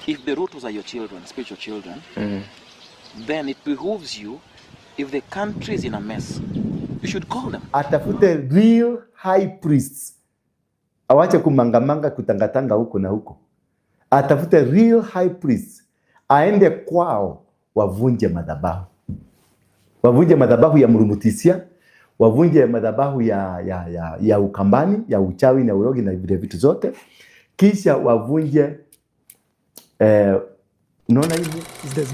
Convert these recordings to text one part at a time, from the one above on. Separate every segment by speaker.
Speaker 1: if the Rutos are your children, spiritual children, then it behooves you, if the country is in a mess, you should call them.
Speaker 2: Atafute real high priests. Awache kumangamanga kutangatanga huko na huko. Atafute real high priests. Aende kwao wavunje madhabahu. Wavunje madhabahu ya Murumutisia, wavunje madhabahu ya Ukambani, ya uchawi na urogi na vile vitu zote. Kisha wavunje
Speaker 3: There's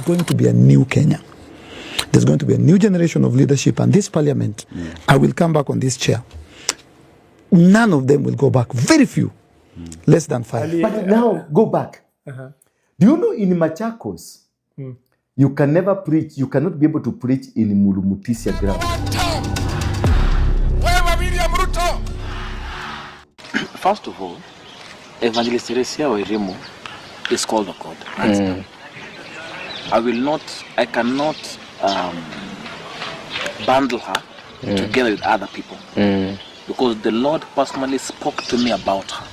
Speaker 3: going to be a new Kenya. There's going to be a new generation of leadership, and this parliament, I will come back on this chair. None of them will go back. Very few. Less than 5.
Speaker 2: But now, go back. Do you know in Machakos, you can never preach, you cannot be able to preach in Murumutisia ground.
Speaker 1: First of all, Evangelist Teresia Wairimu is called a God. I cannot bundle her together with other people. Because the Lord personally spoke to me about her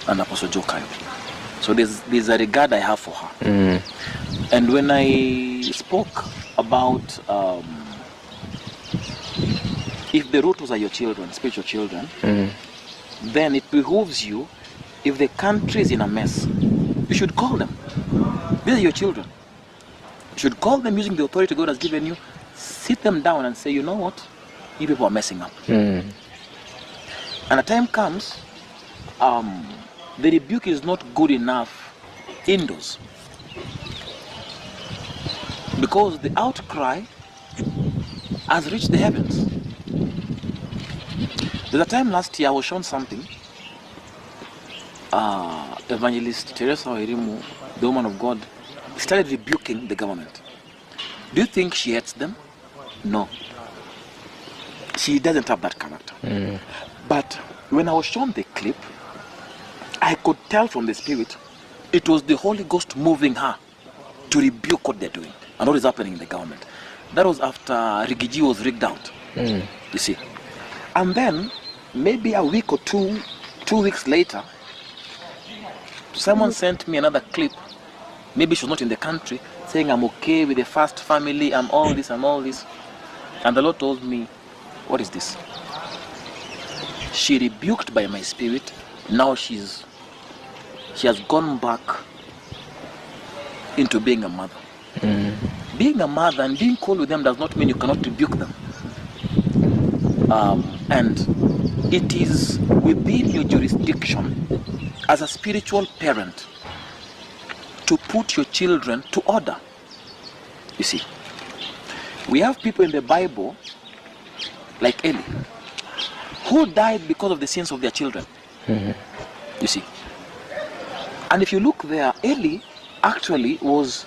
Speaker 1: and Apostle Jokayo. So there's a regard I have for her. And when I spoke about if the Rutos are your children, spiritual children, then it behooves you, if the country is in a mess, you should call them. These are your children. You should call them using the authority God has given you, sit them down and say, you know what? You people are messing up. And a time comes, the rebuke is not good enough indoors. Because the outcry has reached the heavens. There's a time last year I was shown something. Evangelist Teresa Wairimu, the woman of God, started rebuking the government. Do you think she hates them? No. She doesn't have that character. But when I was shown the clip, I could tell from the Spirit, it was the Holy Ghost moving her to rebuke what they're doing and what is happening in the government. That was after Rigiji was rigged out, you see. And then, maybe a week or two weeks later, someone sent me another clip, maybe she was not in the country, saying I'm okay with the first family, I'm all this, I'm all this. And the Lord told me, what is this? She rebuked by my Spirit. Now she has gone back into being a mother. Being a mother and being cool with them does not mean you cannot rebuke them. And it is within your jurisdiction as a spiritual parent to put your children to order. You see, we have people in the Bible like Eli, who died because of the sins of their children. You see. And if you look there, Eli actually was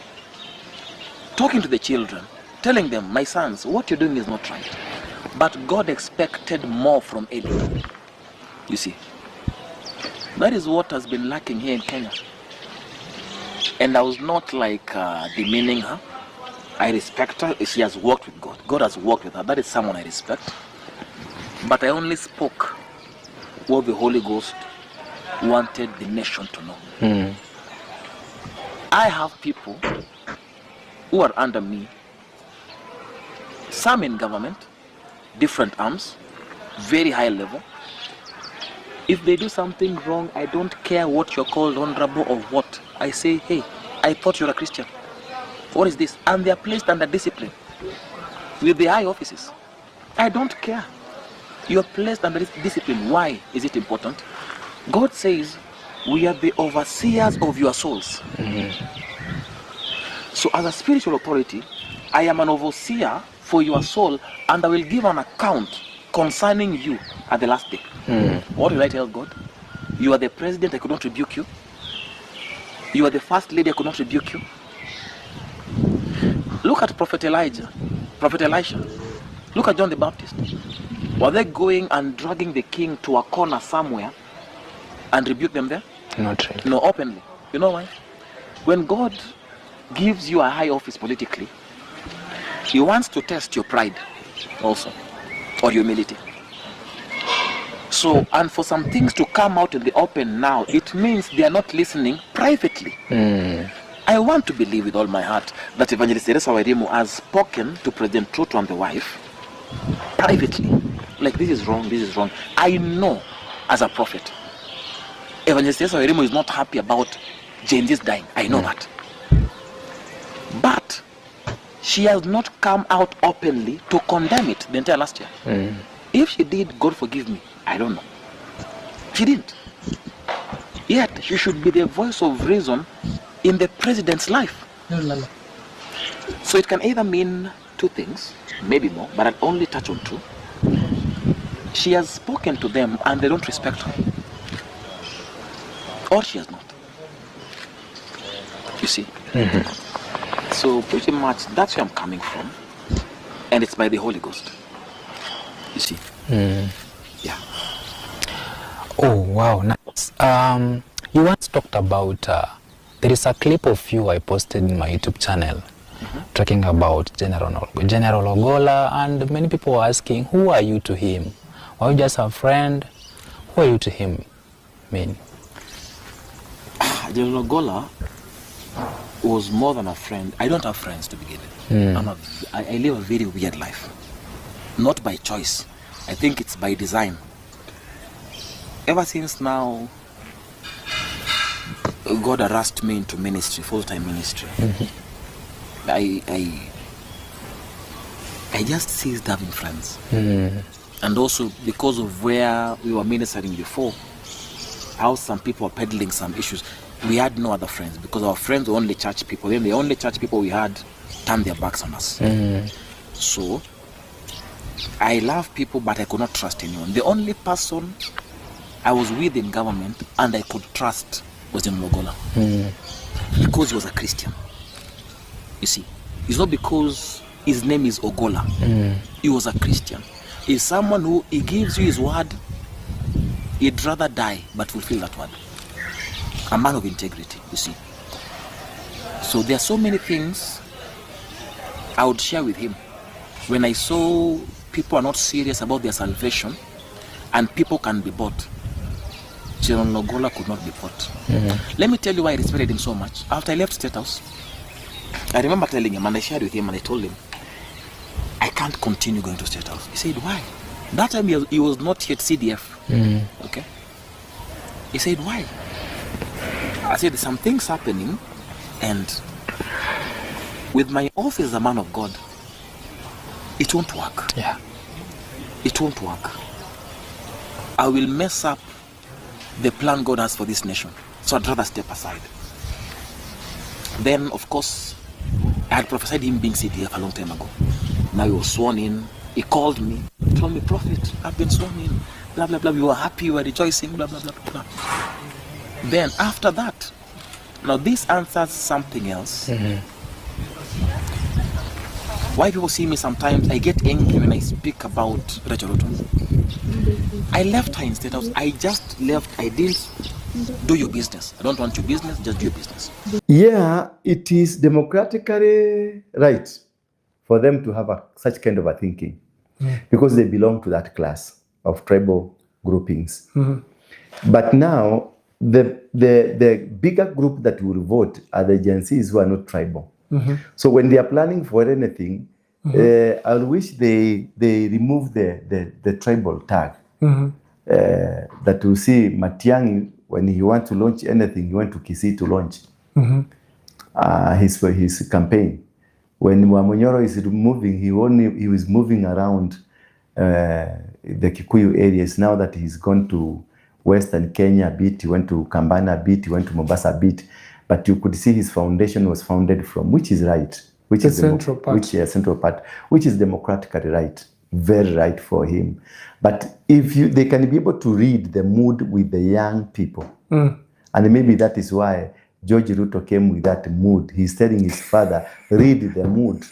Speaker 1: talking to the children, telling them, my sons, what you're doing is not right. But God expected more from Eli. You see. That is what has been lacking here in Kenya. And I was not like demeaning her. I respect her. She has worked with God. God has worked with her. That is someone I respect. But I only spoke what the Holy Ghost wanted the nation to know. I have people who are under me, some in government, different arms, very high level. If they do something wrong, I don't care what you're called honorable or what. I say, hey, I thought you're a Christian. What is this? And they are placed under discipline with the high offices. I don't care. You're placed under discipline. Why is it important? God says, we are the overseers of your souls. So as a spiritual authority, I am an overseer for your soul, and I will give an account concerning you at the last day. What will I tell God? You are the president, I could not rebuke you. You are the first lady, I could not rebuke you. Look at Prophet Elijah, Prophet Elisha. Look at John the Baptist. Were they going and dragging the king to a corner somewhere and rebuke them there?
Speaker 4: Not really.
Speaker 1: No, openly. You know why? When God gives you a high office politically, He wants to test your pride also, or humility. So, and for some things to come out in the open now, it means they are not listening privately. I want to believe with all my heart that Evangelist Teresa Wairimu has spoken to President Ruto and the wife privately. Like, this is wrong, this is wrong. I know as a prophet, Evangelist Teresa Wairimu is not happy about Gen Z's dying. I know that. But she has not come out openly to condemn it the entire last year. If she did, God forgive me, I don't know. She didn't. Yet, she should be the voice of reason in the president's life. So it can either mean two things, maybe more, but I'll only touch on two. She has spoken to them and they don't respect her. Or she has not. You see? So pretty much that's where I'm coming from. And it's by the Holy Ghost. You see? Yeah.
Speaker 4: Oh, wow. Nice. You once talked about, there is a clip of you I posted in my YouTube channel talking about General Ogola, and many people were asking, who are you to him? Are you just a friend? Who are you to him?
Speaker 1: General Ogola was more than a friend. I don't have friends to begin with. I live a very weird life. Not by choice. I think it's by design. Ever since now, God arrested me into ministry, full-time ministry. I just ceased having friends. And also because of where we were ministering before, how some people were peddling some issues, we had no other friends because our friends were only church people. Then the only church people we had turned their backs on us. So I love people, but I could not trust anyone. The only person I was with in government and I could trust was General Ogola. Because he was a Christian. You see, it's not because his name is Ogola. He was a Christian. He's someone who, he gives you his word, he'd rather die but fulfill that word. A man of integrity, you see. So there are so many things I would share with him. When I saw people are not serious about their salvation and people can be bought, General Ogola could not be bought. Let me tell you why I respected him so much. After I left State House, I remember telling him, and I shared with him, and I told him, I can't continue going to State House. He said, why? That time he was not yet CDF. Okay? He said, why? I said, there's some things happening, and with my office as a man of God, it won't work.
Speaker 4: Yeah.
Speaker 1: It won't work. I will mess up the plan God has for this nation. So I'd rather step aside. Then, of course, I had prophesied him being CDF a long time ago. Now he was sworn in. He called me, told me, Prophet, I've been sworn in. Blah, blah, blah. We were happy, we were rejoicing, blah, blah, blah, blah. Then, after that, now this answers something else. Why people see me sometimes, I get angry when I speak about Rachel Ruto. I left her in State House. I just left. I didn't do your business. I don't want your business, just do your business.
Speaker 2: Yeah, it is democratically right for them to have such kind of a thinking because they belong to that class of tribal groupings. But now, the bigger group that will vote are the Gen Zs who are not tribal. So when they are planning for anything, I wish they remove the tribal tag. That you see Matiang'i, when he wants to launch anything, he went to Kisii to launch his campaign. When Wamonyoro is moving, he was moving around the Kikuyu areas. Now that he's gone to Western Kenya a bit, he went to Kambana a bit, he went to Mombasa a bit, but you could see his foundation was founded from, which is right, which is central part, which is democratically right, very right for him. But if they can be able to read the mood with the young people, and maybe that is why George Ruto came with that mood. He's telling his father, read the mood.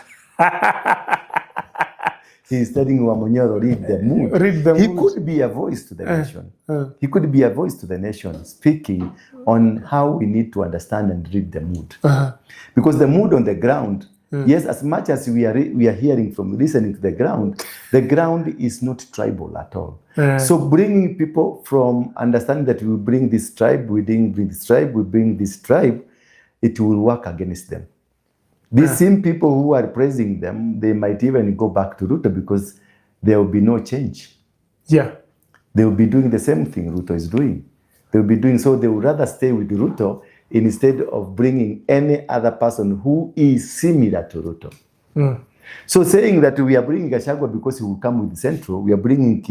Speaker 2: He's telling Wamonyoro, read the mood. He could be a voice to the nation. He could be a voice to the nation, speaking on how we need to understand and read the mood. Because the mood on the ground, yes, as much as we are hearing from listening to the ground is not tribal at all. So bringing people from understanding that we bring this tribe, we bring this tribe, we bring this tribe, it will work against them. These same people who are praising them, they might even go back to Ruto because there will be no change.
Speaker 5: Yeah.
Speaker 2: They will be doing the same thing Ruto is doing. They will be doing so. They would rather stay with Ruto instead of bringing any other person who is similar to Ruto. So saying that we are bringing Gachagua because he will come with Central, we are bringing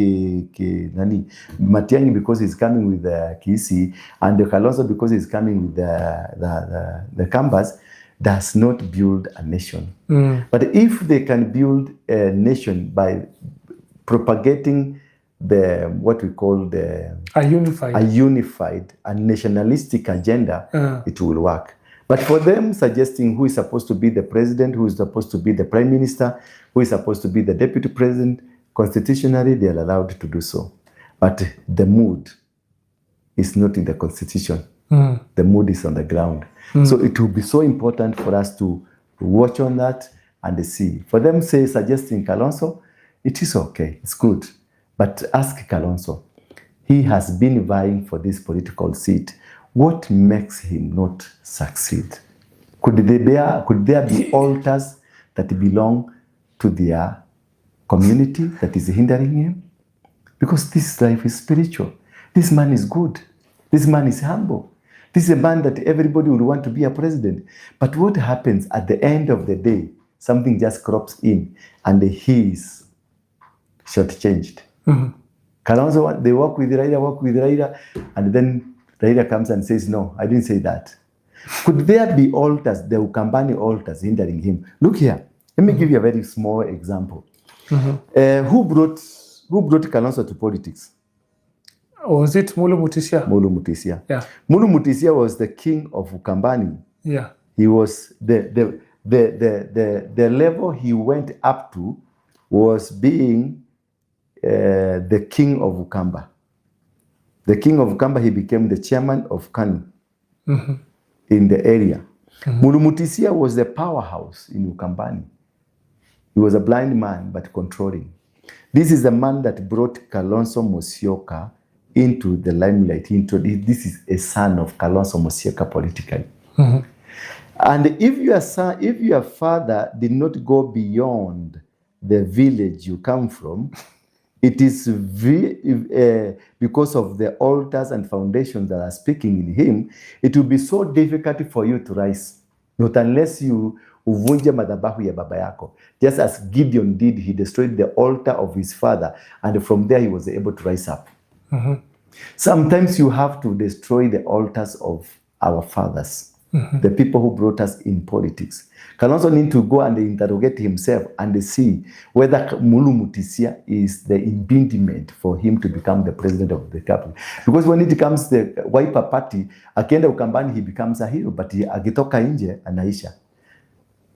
Speaker 2: Matiang'i because he's coming with Kisii, and the Kalonzo because he's coming with the Kambas, does not build a nation. But if they can build a nation by propagating what we call a unified and nationalistic agenda, it will work. But for them suggesting who is supposed to be the president, who is supposed to be the prime minister, who is supposed to be the deputy president, constitutionally they are allowed to do so. But the mood is not in the constitution. The mood is on the ground. So it will be so important for us to watch on that and see. For them suggesting Kalonzo, it is okay, it's good. But ask Kalonzo, he has been vying for this political seat. What makes him not succeed? Could there be altars that belong to their community that is hindering him? Because this life is spiritual. This man is good. This man is humble. This is a man that everybody would want to be a president. But what happens at the end of the day? Something just crops in and he is shortchanged. Kalonzo, they work with Raila, and then Raila comes and says, no, I didn't say that. Could there be altars, the Ukambani altars hindering him? Look here, let me give you a very small example. Who brought Kalonzo to politics?
Speaker 5: Was it Mulu Mutisia?
Speaker 2: Mulu Mutisia.
Speaker 5: Yeah.
Speaker 2: Mulu Mutisia was the king of Ukambani.
Speaker 5: Yeah.
Speaker 2: He was the level he went up to was being the king of Ukamba. The king of Ukamba, he became the chairman of KANU in the area. Mulu Mutisia was the powerhouse in Ukambani. He was a blind man, but controlling. This is the man that brought Kalonzo Musyoka into the limelight. This is a son of Kalonzo Musyoka politically. And if your father did not go beyond the village you come from, it is because of the altars and foundations that are speaking in him, it will be so difficult for you to rise. Not unless you uvunje madhabahu ya baba yako. Just as Gideon did, he destroyed the altar of his father, and from there he was able to rise up. Sometimes you have to destroy the altars of our fathers, the people who brought us in politics. Kalonzo need to go and interrogate himself and see whether Mulu Mutisia is the impediment for him to become the president of the country. Because when it comes to the Wiper party, akienda Ukambani he becomes a hero, but akitoka nje anaisha.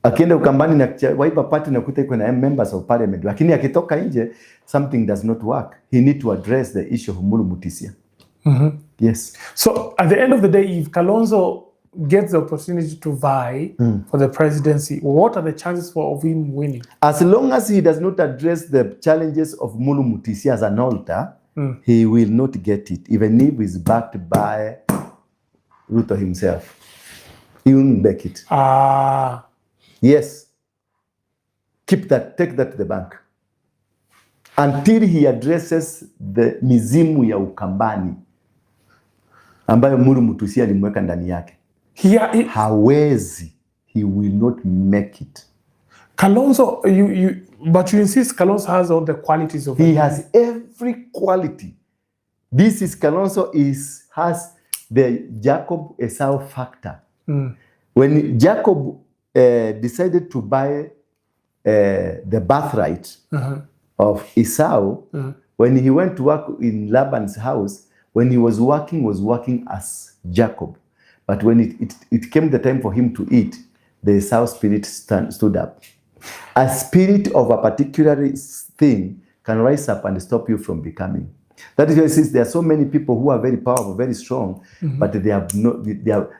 Speaker 2: Akienda Ukambani na Wiper party nakuta iko na members of parliament, lakini akitoka nje something does not work. He need to address the issue of Mulu Mutisia. Yes.
Speaker 5: So at the end of the day, if Kalonzo gets the opportunity to vie for the presidency, what are the chances of him winning?
Speaker 2: As long as he does not address the challenges of Mulu Mutisia as an altar, he will not get it, even if he's backed by Ruto himself. He won't make it. Yes. Keep that, take that to the bank. Until he addresses the mizimu ya Ukambani ambayo Mulu Mutisia alimweka ndani yake. Hawezi, he will not make it.
Speaker 5: Kalonzo, but you insist Kalonzo has all the qualities of.
Speaker 2: He has every quality. This is Kalonzo has the Jacob Esau factor. When Jacob decided to buy the birthright of Esau, when he went to work in Laban's house, when he was working as Jacob. But when it came the time for him to eat, the Esau spirit stood up. A spirit of a particular thing can rise up and stop you from becoming. That is why since there are so many people who are very powerful, very strong, but they have no.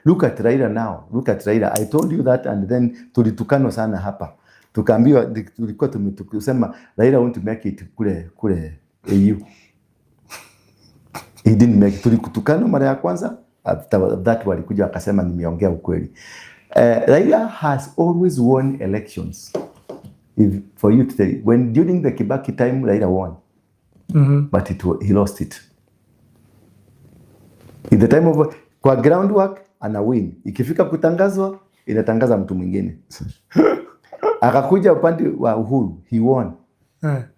Speaker 2: Look at Raila now. Look at Raila. I told you that, and then tulitukano sana hapa. Tukaambiwa tulikuwa tumesema Raila want to make it kule AU. He didn't make it. Tulikutukano mara ya kwanza, After that walikuja wakasema nimeongea ukweli. Raila has always won elections. For you to tell you, when during the Kibaki time Raila won, but he lost it. In the time of kwa groundwork ana win, ikifika kutangazwa inatangaza mtu mwingine. Akakuja upande wa Uhuru, he won,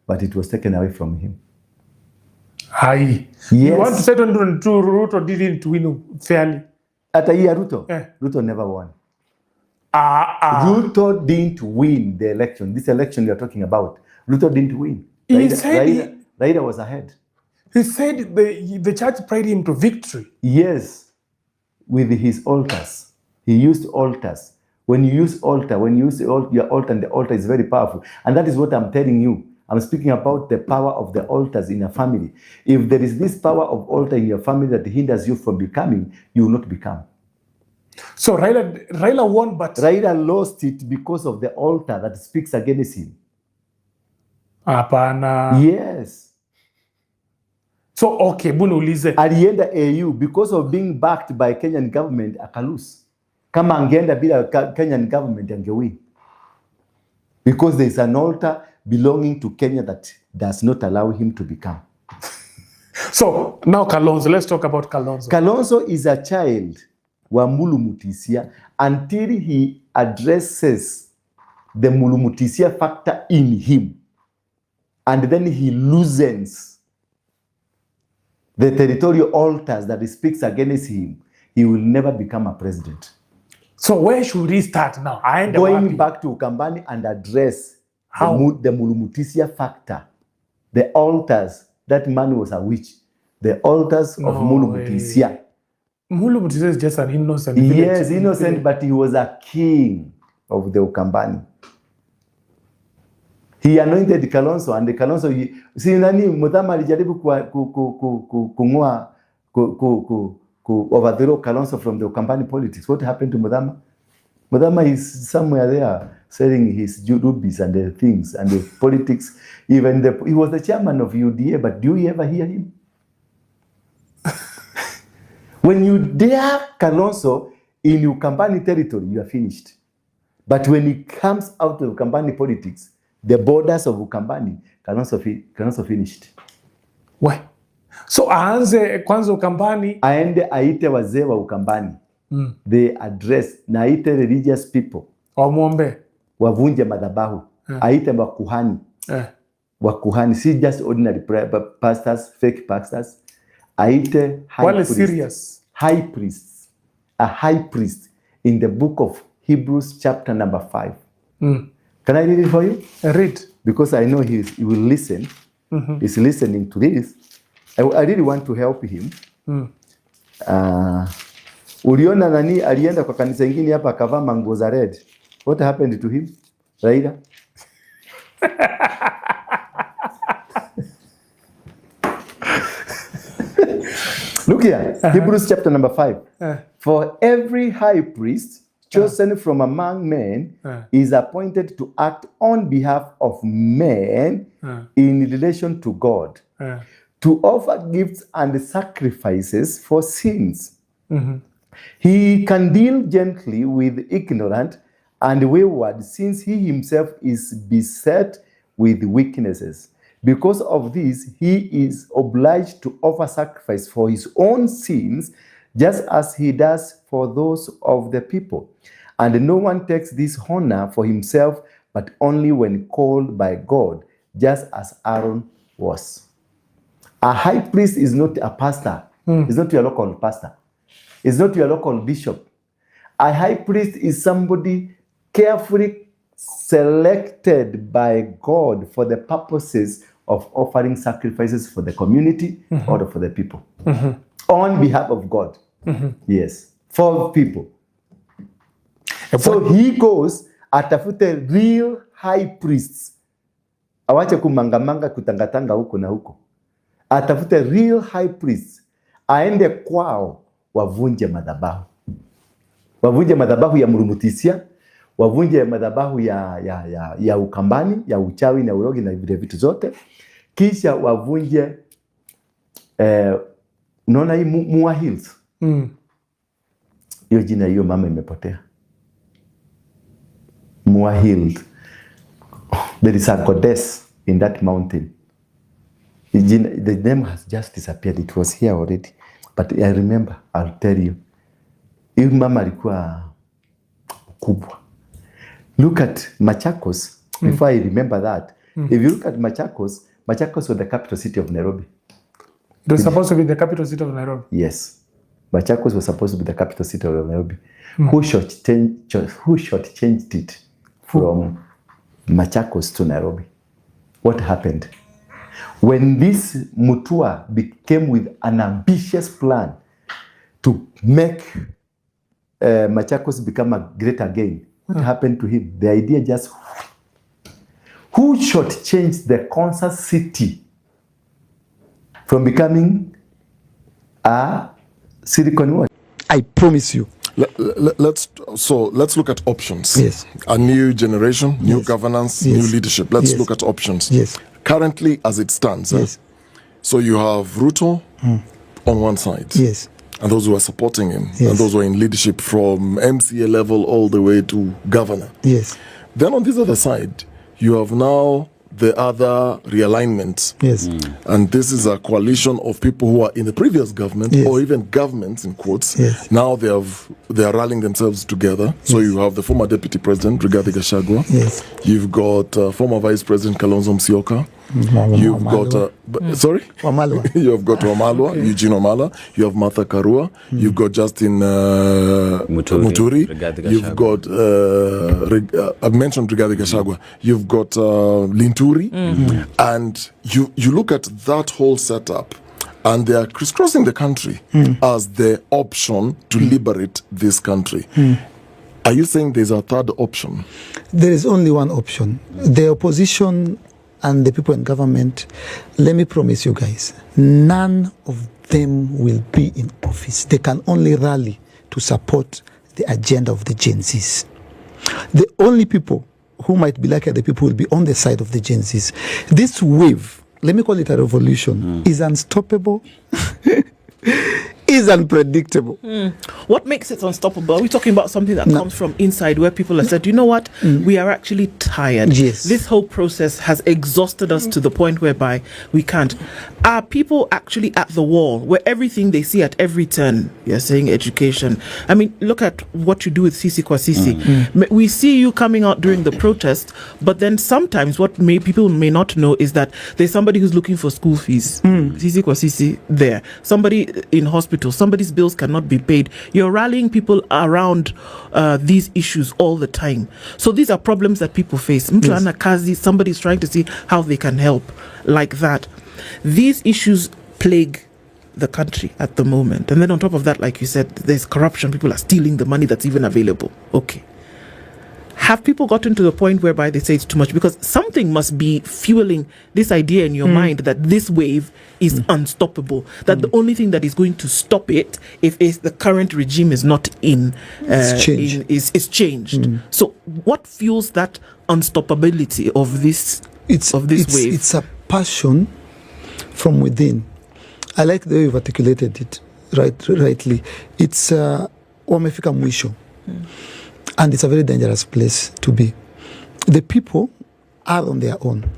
Speaker 2: but it was taken away from him.
Speaker 5: Yes. You want to say Ruto didn't win fairly?
Speaker 2: Hata hii Ruto, Ruto never won. Ruto didn't win the election. This election you are talking about, Ruto didn't win. Raila was ahead. He said
Speaker 5: the church prayed him to victory.
Speaker 2: Yes, with his altars. He used altars. When you use altar, your altar, and the altar is very powerful. And that is what I'm telling you. I'm speaking about the power of the altars in a family. If there is this power of altar in your family that hinders you from becoming, you will not become.
Speaker 5: So Raila won, but
Speaker 2: Raila lost it because of the altar that speaks against him.
Speaker 5: Apana.
Speaker 2: Yes.
Speaker 5: So okay, bunulize.
Speaker 2: Alienda AU because of being backed by Kenyan government akalose. Kama angeenda bila Kenyan government angewin. Because there is an altar belonging to Kenya that does not allow him to become.
Speaker 5: So now Kalonzo, let's talk about Kalonzo.
Speaker 2: Kalonzo is a child wa mulumutisia until he addresses the mulumutisia factor in him, and then he loosens the territorial altars that speaks against him. He will never become a president.
Speaker 5: So where should he start now?
Speaker 2: Going back to Ukambani and address the mulumutisia factor, the altars. That man was a witch. The altars of mulumutisia.
Speaker 5: Mulumutisia is just an innocent.
Speaker 2: Yes, innocent, but he was a king of the Ukambani. He anointed Kalonzo, and the Kalonzo, si nani Muthama alijaribu kung'oa overthrow Kalonzo from the Ukambani politics. What happened to Muthama? Muthama is somewhere there selling his rubies and the things and the politics. He was the chairman of UDA, but do you ever hear him? When you dare Kalonzo in Ukambani territory, you are finished. But when it comes out of Ukambani politics, the borders of Ukambani, Kalonzo finished.
Speaker 5: Why? So aanze kwanza Ukambani,
Speaker 2: aende aite wazee wa Ukambani. They address na aite religious people.
Speaker 5: Wamwombe.
Speaker 2: Wavunje madhabahu. Aite wakuhani. Wakuhani, si just ordinary pastors, fake pastors. Aite high priest.
Speaker 5: Serious.
Speaker 2: High priests. A high priest in the book of Hebrews chapter number 5. Can I read it for you?
Speaker 5: Read.
Speaker 2: Because I know he will listen. He's listening to this. I really want to help him. Uliona nani alienda kwa kanisa ingine hapa akavaa manguo za red. What happened to him? Raila? Look here, Hebrews chapter number 5. For every high priest chosen from among men is appointed to act on behalf of men in relation to God, to offer gifts and sacrifices for sins. He can deal gently with ignorant and wayward, since he himself is beset with weaknesses. Because of this, he is obliged to offer sacrifice for his own sins, just as he does for those of the people. And no one takes this honor for himself, but only when called by God, just as Aaron was. A high priest is not a pastor. It's not your local pastor. It's not your local bishop. A high priest is somebody carefully selected by God for the purposes of offering sacrifices for the community or for the people. On behalf of God. Yes. For people. So he goes atafute real high priests. Awache kumangamanga kutangatanga huko na huko. Atafute real high priests. Aende kwao wavunje madhabahu. Wavunje madhabahu ya mulumutisia. Wavunje madhabahu ya Ukambani, ya uchawi na urogi na vile vitu zote. Kisha wavunje unaona hii Mua Hills. hiyo jina hiyo mama imepotea. Mua healed. There is a goddess in that mountain. The name has just disappeared. It was here already. But I remember, I'll tell you. Hiyo mama alikuwa kubwa. Look at Machakos. Before I remember that, if you look at Machakos, Machakos was the capital city of Nairobi.
Speaker 5: It was supposed to be the capital city of Nairobi.
Speaker 2: Yes. Machakos was supposed to be the capital city of Nairobi. Who shortchanged it from Machakos to Nairobi? What happened? When this Mutua became with an ambitious plan to make Machakos become a great again, what happened to him? The idea just... Who shortchanged the concert city from becoming a Silicon Valley?
Speaker 3: I promise you.
Speaker 6: Let's look at options.
Speaker 3: Yes.
Speaker 6: A new generation, new
Speaker 3: Yes.
Speaker 6: governance,
Speaker 3: Yes.
Speaker 6: new leadership. Let's
Speaker 3: Yes.
Speaker 6: look at options.
Speaker 3: Yes.
Speaker 6: Currently, as it stands,
Speaker 3: Yes.
Speaker 6: so you have Ruto on one side,
Speaker 3: Yes.
Speaker 6: and those who are supporting him,
Speaker 3: Yes.
Speaker 6: and those who are in leadership from MCA level all the way to governor.
Speaker 3: Yes.
Speaker 6: Then on this other side, you have now the other realignments.
Speaker 3: Yes.
Speaker 6: And this is a coalition of people who are in the previous government,
Speaker 3: Yes.
Speaker 6: or even governments in quotes.
Speaker 3: Yes.
Speaker 6: Now they are rallying themselves together. So you have the former Deputy President Rigathi Gachagua.
Speaker 3: Yes.
Speaker 6: You've got former Vice President Kalonzo Musyoka. You've got sorry,
Speaker 3: Wamalwa.
Speaker 6: you have got Wamalwa, Eugene Omala. You have Martha Karua. You've got Justin Muturi.
Speaker 7: Rigathi
Speaker 6: You've got I've mentioned Rigathi Gachagua. You've got Linturi, and you look at that whole setup, and they are crisscrossing the country as the option to liberate this country. Are you saying there's a third option?
Speaker 3: There is only one option. The opposition and the people in government, let me promise you guys, none of them will be in office. They can only rally to support the agenda of the Gen Zs. The only people who might be like the people will be on the side of the Gen Zs. This wave, let me call it a revolution, is unstoppable, is unpredictable.
Speaker 8: What makes it unstoppable? Are we talking about something that comes from inside, where people have said, you know what, we are actually tired.
Speaker 3: Yes.
Speaker 8: This whole process has exhausted us to the point whereby we can't. Are people actually at the wall where everything they see at every turn, you're saying education? I mean, look at what you do with Sisi Kwasisi. We see you coming out during the protest, but then sometimes what people may not know is that there's somebody who's looking for school fees. Sisi Kwasisi there. Somebody in hospital. Somebody's bills cannot be paid. You're rallying people around these issues all the time. So these are problems that people face. Mtu ana kazi, somebody's trying to see how they can help, like that. These issues plague the country at the moment. And then on top of that, like you said, there's corruption. People are stealing the money that's even available. Okay. Have people gotten to the point whereby they say it's too much? Because something must be fueling this idea in your mind that this wave is unstoppable. That the only thing that is going to stop it, if the current regime is not in, is changed. So what fuels that unstoppability of this wave?
Speaker 3: It's a passion from within. I like the way you've articulated it rightly. It's wamefika mwisho. And it's a very dangerous place to be. The people are on their own.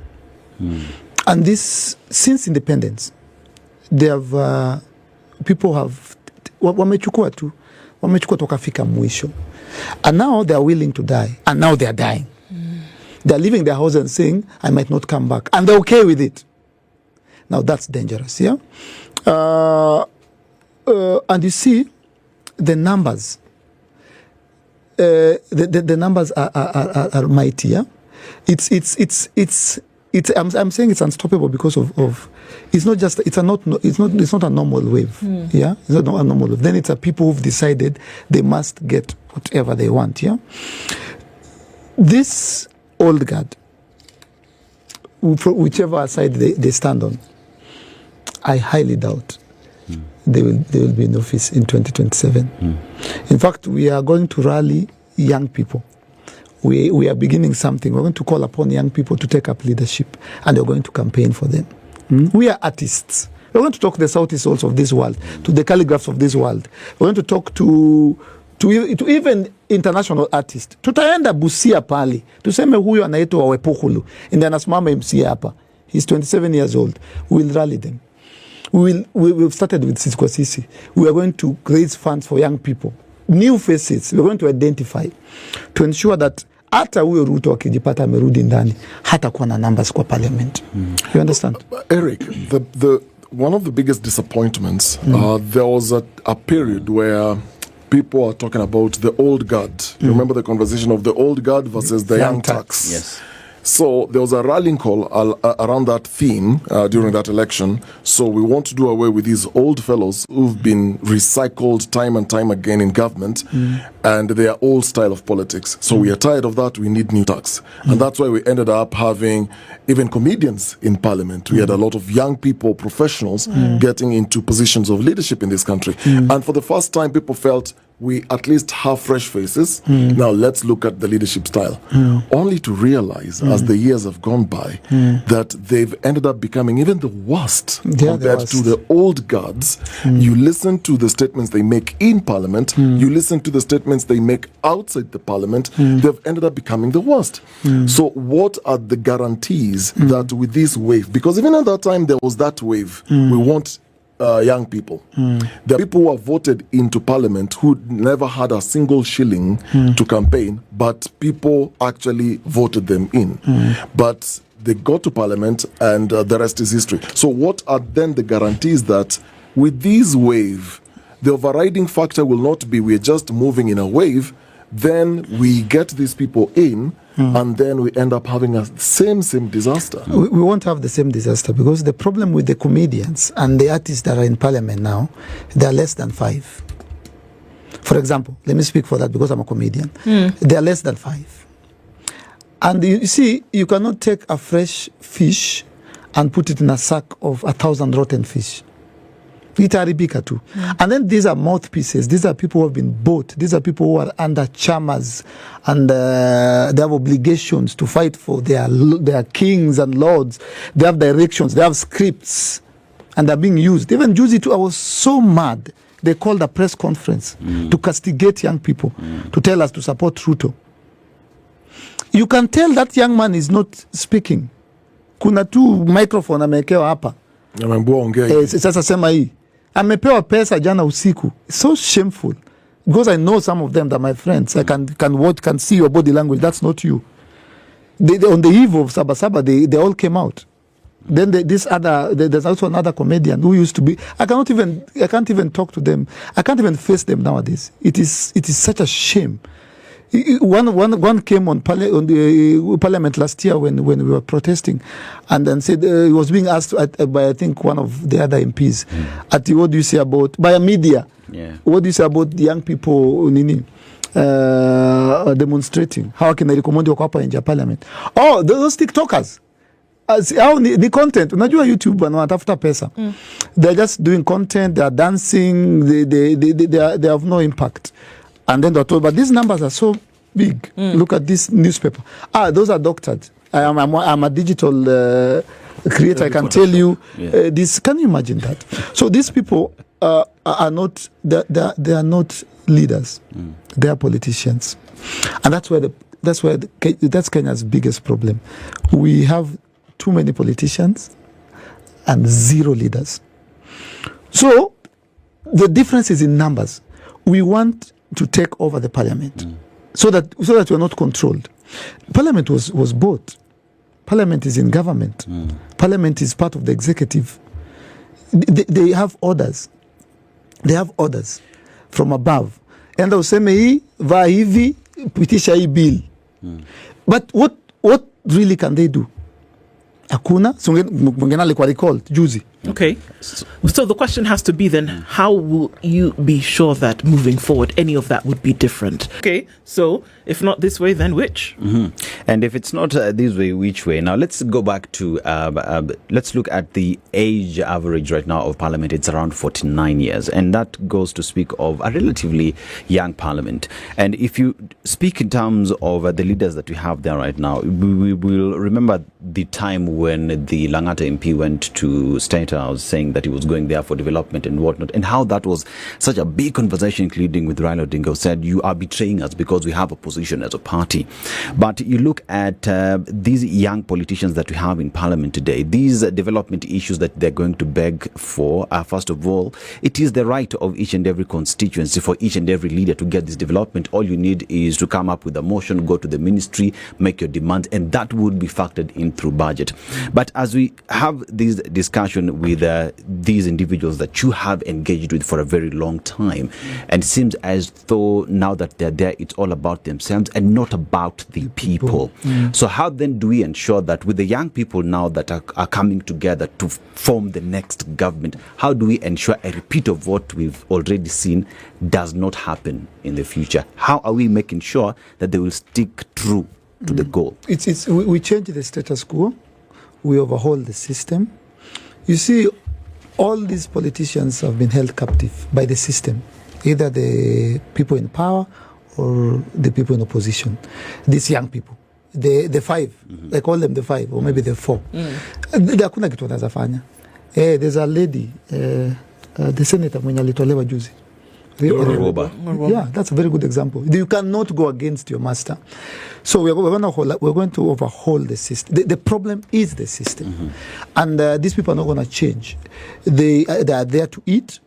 Speaker 3: And this, since independence, they have, people have, wamechukua tukafika mwisho. And now they are willing to die. And now they are dying. They are leaving their house and saying, I might not come back. And they're okay with it. Now that's dangerous, yeah? And you see, the numbers, the numbers are mighty. Yeah? I'm saying it's unstoppable because of it's not just it's not a normal wave. Yeah, it's not a normal wave. Then it's a people who've decided they must get whatever they want. Yeah, this old guard, whichever side they stand on, I highly doubt they will be in office in 2027. In fact, we are going to rally young people. We are beginning something. We're going to call upon young people to take up leadership, and we're going to campaign for them. We are artists. We're going to talk to the Southie souls of this world, to the calligraphs of this world. We're going to talk to to even international artist. Tutaenda Busia pale tuseme huyu anaitwa Wepuhulu and anasimama MC hapa, he's 27 years old, we will rally them. We've started with Sisi kwa Sisi. We are going to raise funds for young people, new faces. We're going to identify to ensure that hata huyo Ruto akijipata amerudi ndani hata kuwa na numbers kwa parliament. You understand?
Speaker 6: Eric, one of the biggest disappointments, there was a period where people are talking about the old guard. You remember the conversation of the old guard versus the young tax?
Speaker 2: Yes.
Speaker 6: So there was a rallying call around that theme during that election. So we want to do away with these old fellows who've been recycled time and time again in government, and their old style of politics. So we are tired of that. We need new tax. And that's why we ended up having even comedians in parliament. We had a lot of young people, professionals, getting into positions of leadership in this country. And for the first time, people felt we at least have fresh faces. Now let's look at the leadership style. Only to realize as the years have gone by that they've ended up becoming even the worst compared to the old guards. You listen to the statements they make in parliament, you listen to the statements they make outside the parliament, they've ended up becoming the worst. So what are the guarantees that with this wave, because even at that time there was that wave, we want young people. The people who have voted into parliament who never had a single shilling to campaign, but people actually voted them in. But they got to parliament and the rest is history. So what are then the guarantees that with this wave, the overriding factor will not be we're just moving in a wave, then we get these people in, and then we end up having a same disaster.
Speaker 3: We won't have the same disaster because the problem with the comedians and the artists that are in parliament now, they are less than 5. For example, let me speak for that because I'm a comedian. They are less than 5. And you see, you cannot take a fresh fish and put it in a sack of 1,000 rotten fish. Itaribika too. And then these are mouthpieces. These are people who have been bought. These are people who are under chamas and they have obligations to fight for their kings and lords. They have directions. They have scripts, and they're being used. Even Juzi too, I was so mad. They called a press conference to castigate young people, to tell us to support Ruto. You can tell that young man is not speaking. Kuna tu microphone amewekewa hapa. Sasa sema hii. Amepewa pesa jana usiku. It's so shameful. Because I know some of them that are my friends. I can see your body language. That's not you. They, on the eve of Sabasaba, they all came out. Then there's also another comedian who used to be. I can't even talk to them. I can't even face them nowadays. It is such a shame. One came on the parliament last year when we were protesting, and then said he was being asked by I think one of the other MPs, what do you say about by a media? Yeah. What do you say about the young people demonstrating? How can they recommend you hapa nje parliament? Oh, those TikTokers. The content, unajua YouTube wanatafuta pesa. They're just doing content, they are dancing, they have no impact. And then they're told, but these numbers are so big. Look at this newspaper. Those are doctored. I'm a digital creator. I can tell you this. Can you imagine that? So these people are not. They are not leaders. They are politicians, and that's Kenya's biggest problem. We have too many politicians and zero leaders. So the difference is in numbers. We want to take over the parliament so that we're not controlled. Parliament was bought. Parliament is in government. Parliament is part of the executive. They have orders. They have orders from above. And useme hii va hivi pitisha hii bill. But what really can they do? Hakuna. Mwingine alikuwa recalled juzi.
Speaker 8: Okay. So the question has to be then, how will you be sure that moving forward any of that would be different? Okay, so if not this way, then which?
Speaker 7: And if it's not this way, which way? Now let's go back to, let's look at the age average right now of parliament. It's around 49 years. And that goes to speak of a relatively young parliament. And if you speak in terms of the leaders that we have there right now, we will remember the time when the Langata MP went to State House, saying that he was going there for development and whatnot, and how that was such a big conversation, including with Raila Odinga, who said, you are betraying us because we have a position as a party. But you look at these young politicians that we have in Parliament today, these development issues that they're going to beg for, first of all, it is the right of each and every constituency for each and every leader to get this development. All you need is to come up with a motion, go to the ministry, make your demand, and that would be factored in through budget. But as we have this discussion with these individuals that you have engaged with for a very long time, and it seems as though now that they're there, it's all about themselves and not about the people. So how then do we ensure that with the young people now that are coming together to form the next government, how do we ensure a repeat of what we've already seen does not happen in the future? How are we making sure that they will stick true to the goal?
Speaker 3: We change the status quo, we overhaul the system. You see, all these politicians have been held captive by the system, either the people in power or the people in opposition. These young people, the five, I call them the five, or maybe the four. Hakuna kitu wanazafanya. There's a lady, the senator mwenye alitolewa juzi. Yeah, that's a very good example. You cannot go against your master. So we're going to overhaul the system. The problem is the system. And these people are not going to change. They are there to eat.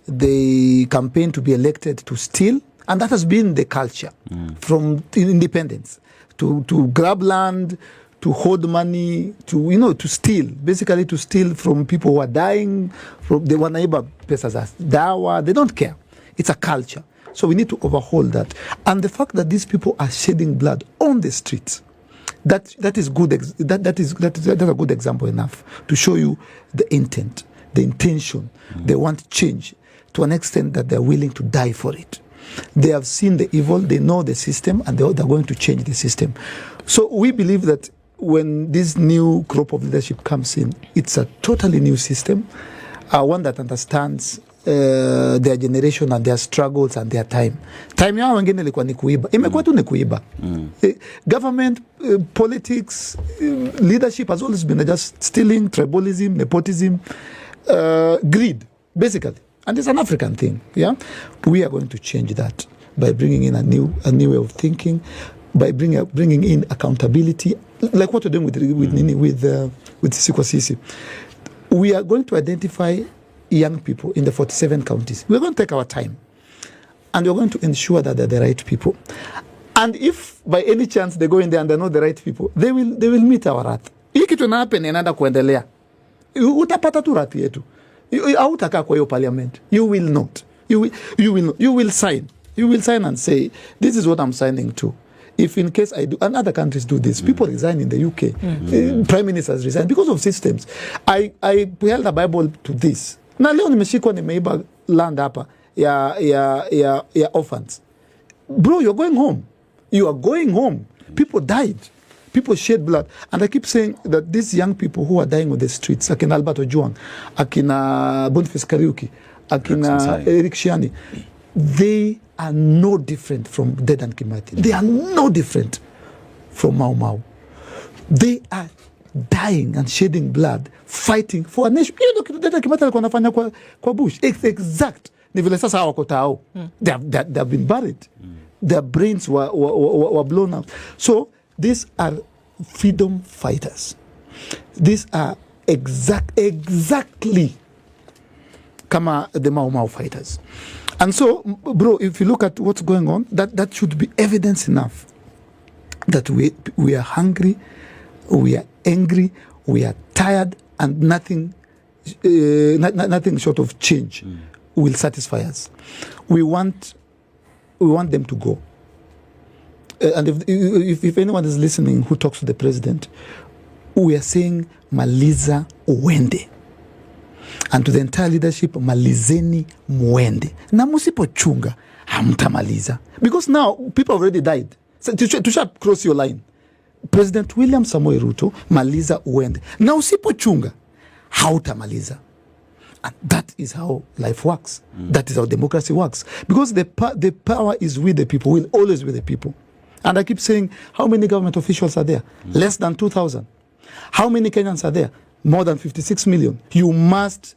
Speaker 3: They campaign to be elected to steal. And that has been the culture from independence. To grab land, to hoard money, to steal. Basically to steal from people who are dying. They want neighbor pesa za dawa. They don't care. It's a culture. So we need to overhaul that. And the fact that these people are shedding blood on the streets, that is good. That's a good example enough to show you the intent, the intention. They want change to an extent that they're willing to die for it. They have seen the evil, they know the system, and they're going to change the system. So we believe that when this new crop of leadership comes in, it's a totally new system, one that understands their generation and their struggles and their time. Time yao wengine ilikuwa ni kuiba. Imekuwa tu ni kuiba. Government, politics, leadership has always been just stealing, tribalism, nepotism, greed, basically. And it's an African thing. Yeah, we are going to change that by bringing in a new way of thinking, by bringing in accountability, like what we're doing with Sikwasisi. We are going to identify young people in the 47 counties. We're going to take our time, and we're going to ensure that they're the right people. And if by any chance they go in there and they're not the right people, they will meet our wrath. Hii kitu na happen inaenda kuendelea. Utapata tu wrath yetu. Hautakaa kwa hiyo parliament. You will not. You will sign. You will sign and say, this is what I'm signing to. If in case I do, and other countries do this, people resign in the UK. Prime ministers resign because of systems. I held a Bible to this. Na leo nimeshikwa nimeiba land hapa ya orphans. Bro, you're going home. You are going home. People died. People shed blood. And I keep saying that these young people who are dying on the streets, akina Alberto Juang, akina Boniface Kariuki, akina Eric Shiani, they are no different from Dedan Kimathi. They are no different from Mau Mau. They are dying and shedding blood, fighting for a nation. You know, Dedan Kimathi alikuwa anafanya kwa bush. It's exact. Ni vile sasa hawako tao. They have been buried. Their brains were blown out. So these are freedom fighters. These are exactly kama the Mau Mau fighters. And so, bro, if you look at what's going on, that should be evidence enough that we are hungry, we are angry, we are tired, and nothing short of change will satisfy us. We want them to go. And if anyone is listening who talks to the president, we are saying maliza uende. And to the entire leadership, malizeni muende. Na musipochunga, hamtamaliza. Because now, people already died. So to cross your line. President William Samoei Ruto, maliza uende. Na usipochunga, hautamaliza. And that is how life works. That is how democracy works. Because the power is with the people, will always with the people. And I keep saying, how many government officials are there? Less than 2,000. How many Kenyans are there? more than 56 million. You must